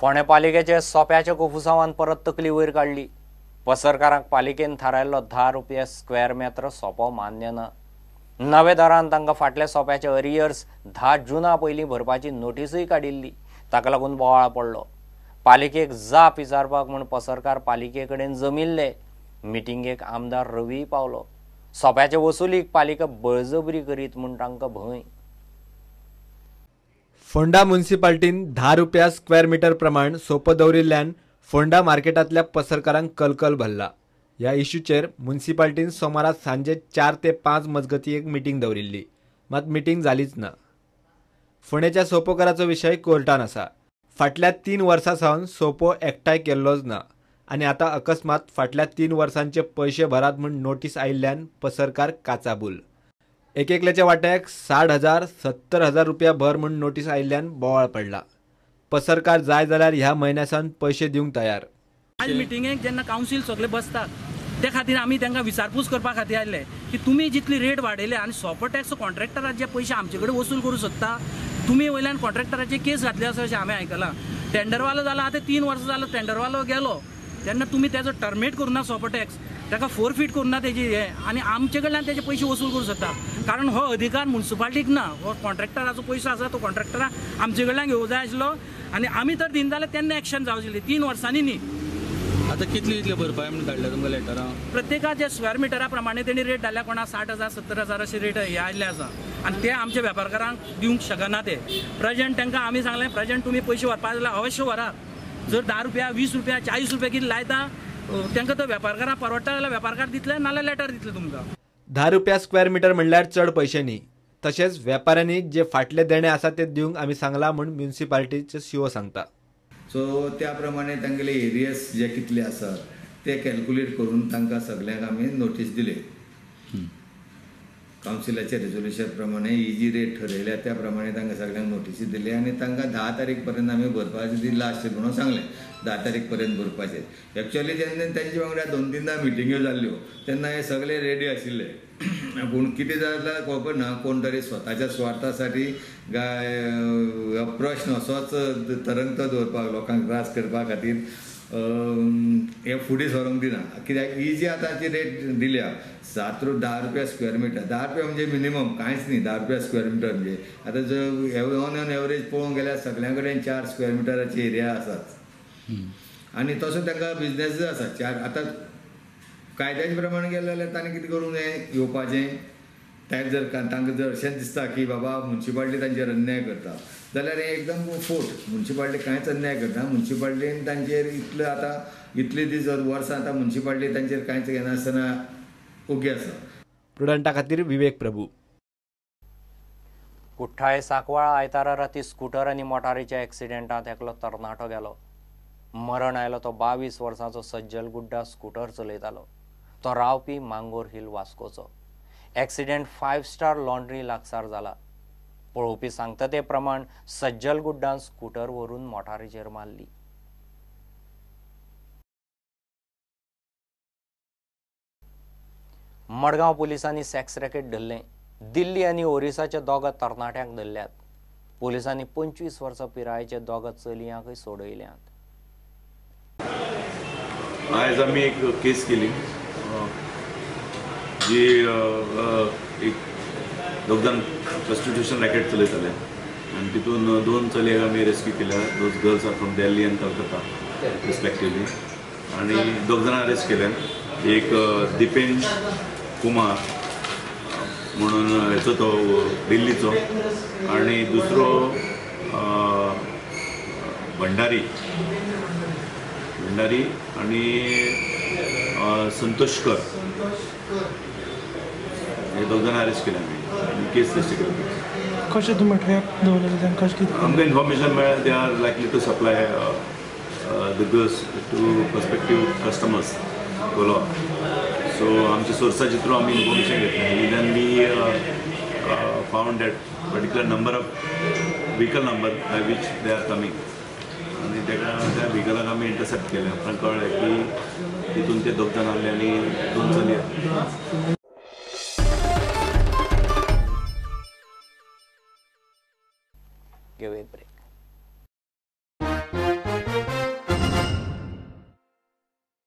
फोंडे पालिकेचे सोप्याच्या कोफुसांवान परत तकली वयर काडली। पसरकारांक पालिकेन थारायल्लो 10 रुपया स्क्वेअर मेत्र सोपो मान्य ना। नवे दरान तांकां फाटल्या सोप्याचे अरियर्स 10 जूना पयलीं भरपाची नोटीसय काडिल्ली। ताका लागून बोवाळ पडलो। पालिकेक जाप विचारपाक म्हूण पसरकार पालिके कडेन जमिल्ले। मिटिंगेक आमदार रवी पावलो। सोप्याचे वसुलीक पालिका बळजबरी करीत म्हूण तांकां भंय। फोंडा म्युनिसिपालिटीन 10 रुपया स्क्वेअर मीटर प्रमाण सोपो दवरिल्ल्यान फोंडा मार्केटांतल्या पसरकारांक कलकल भरला। ह्या इश्यूचेर म्युनिसिपालिटीन सोमारा सांजे 4 ते 5 मजगतीं एक मिटींग दवरिल्ली, मात मिटींग जालीच ना। फोंडेच्या सोपोकाराचो विशय कोर्टान आसा। फाटल्या 3 वर्सां सावन सोपो एकठांय केल्लोच ना आनी आतां अकस्मात फाटल्या 3 वर्सांचे पयशे भरात म्हूण नोटीस आयिल्ल्यान पसरकार काचाबूल। एकेकल्याच्या वाट्याक 60,000 70,000 रुपया भर म्हूण नोटीस आयिल्ल्यान बोवाळ पडला। पसरकार जाय जाल्यार ह्या म्हयन्यासान पयशे दिवंक तयार। आज मिटिंगेक जेन्ना कावन्सील सगळे बसतात ते खातीर आमी तांकां विचारपूस करपा खातीर आयले की तुमी जितली रेट वाडयले आनी सोपो टॅक्स कॉन्ट्रॅक्टराचे जे पयशे आमचे कडेन वसूल करूं सोदता, तुमी वयल्यान कॉन्ट्रॅक्टराचे केस घातले आसा अशें हांवें आयकलां। टेंडरवालो जाला आतां 3 वर्सां जालो टेंडरवालो गेलो तेन्ना तुमी तेजो टर्मिनेट करूना सोपो टॅक्स, ताका फोरफीट करूना तेजी हे आनी आमचे कडल्यान तेजे पयशे वसूल करूं सोदता। कारण हो अधिकार म्युनिसिपालिटीक ना, हो कॉन्ट्रॅक्टराचो पयसो आसा तो कॉन्ट्रॅक्टरा आमचे कडल्यान घेवंक जाय आसलो आनी आमी तर दिन जाल्यार तेन्ना एक्शन जावची आसली 3 वर्सांनी न्ही। आता कितली भरपाय म्हणून धाडल्या तुमकां लेटरां? प्रत्येकाच्या स्क्वेअर मिटरा प्रमाणे तेणी रेट धाडल्या, कोणा 60,000 70,000 अशी रेट हे आयिल्ले आसा आनी ते आमच्या वेपारकारांक दिवंक शकना। ते प्रेजेंट तांकां आमी सांगलें प्रेजेंट तुमी पयशे व्हरपा जाल्यार अवश्य व्हरात। जर 10 रुपया 20 रुपया 40 रुपया कितें लायता तांकां तो वेपारकारांक परवडटा जाल्यार वेपारकार दितले नाल्यार लेटर दितले तुमकां। 10 रुपया स्क्वेअर मिटर म्हणल्यार चड पयशे न्ही। तशेंच वेपाऱ्यांनी जे फाटले देणे आसा ते दिवंक आमी सांगला म्हूण म्युनिसिपालिटीचे सीओ सांगता। सो त्या प्रमाणे तांगेले एरियस जे कितले आसात ते कॅल्क्युलेट करून तांकां सगळ्यांक आमी नोटीस दिली। कावन्सिलाच्या रेजोल्युशन प्रमाणे ही जी रेट ठरयल्या त्या प्रमाणे तांकां सगळ्यांक नोटीसी दिली आनी तांकां 10 तारीख पर्यंत आमी भरपाची ती लास्ट म्हणून सांगलें। 10 तारीख पर्यंत भरपाचें। एक्चुअली जेन्ना तांचे वांगडा 2-3दा मिटिंग्यो जाल्ल्यो तेन्ना हे सगळे रेडी आशिल्ले, पूण कितें जाल्यार खबर कोण तरी स्वताच्या स्वार्थासाठी प्रश्न असोच तरंगत दवरपाक लोकांक त्रास करपा खातीर हे फुडें सरोंक दिना। कित्याक ही जी आतांची रेट दिल्या 10 रुपया स्क्वेअर मिटर, 10 रुपया म्हणजे मिनिमम कांयच न्ही। 10 रुपया स्क्वेअर मिटर म्हणजे आतां जर ऑन एवरेज पळोवंक गेल्यार सगळ्यां कडेन 4 स्क्वेअर मिटराची एरिया आसात आनी तसो तांकां बिजनेस आसा 4। आतां कायद्याचे प्रमाणे गेले जाल्यार ताणें कितें करूंक जाय येवपाचें, जर तांकां जर अशें दिसता की बाबा म्युनिसिपालिटी तांचेर अन्याय करता जाल्यार हें एकदम फोट। म्युनिसिपालिटी कांयच अन्याय करना। म्युनिसिपालिटीन तांचेर इतलें आतां इतले दीस वर्सां आतां म्युनिसिपालिटी तांचेर कांयच घेनासतना ओगी आसा। प्रुडंटा खातीर विवेक प्रभू। कुठ्ठाळे सांकवाळ आयतारा राती स्कूटर आनी मोटारीच्या एक्सिडेंटांत एकलो तरणाटो गेलो। मरण आयलो तो 22 वर्सांचो सज्जल गुड्डा स्कूटर चलयतालो। तो रावपी मांगोर हिल वास्कोचो। एक्सिडेंट 5 स्टार लॉन्ड्री लागसार जाला। पळोवपी सांगता ते प्रमाण सज्जल गुड्डान स्कूटर व्हरून मोटारीचेर मारली। मडगांव पुलिसांनी सेक्स रॅकेट धरले। दिल्ली आनी ओरिसाच्या दोगा तरणाट्यांक धरल्यात। पुलिसांनी 25 वर्सां पिरायेचे दोगा चलयांकय सोडयल्यात। आज आम्ही एक केस केली जी एक दोगजान प्रस्टिट्यूशन रॅकेट चलयताले आनी तितून 2 चलयांक आमी रेस्क्यू केल्या। Those girls are from Delhi आनी कलकत्ता रिस्पेक्टिवली आनी दोगजाणां अरेस्ट केल्या। एक दिपेन कुमार म्हणून हेचो तो दिल्लीचो आनी दुसरो भंडारी आणि संतोषकर हे दोघांना अरेस्ट केले आम्ही केस रजिस्टर केली। कशें तुमी ट्रॅप दवरलें कशें कितें? आमकां इन्फॉर्मेशन मेळ्ळें they are likely to supply the girls to perspective customers Goa. So आमच्या सोर्साचे थ्रू आमी इन्फॉर्मेशन घेतलें। Then we found that particular number of vehicle number by which they are coming आणि त्या व्हेकलाक आमी इंटरसेप्ट केलें। आमकां कळ्ळें की तितून ते 2 जाण आसले आनी 2 चलयां। गिव एक ब्रेक।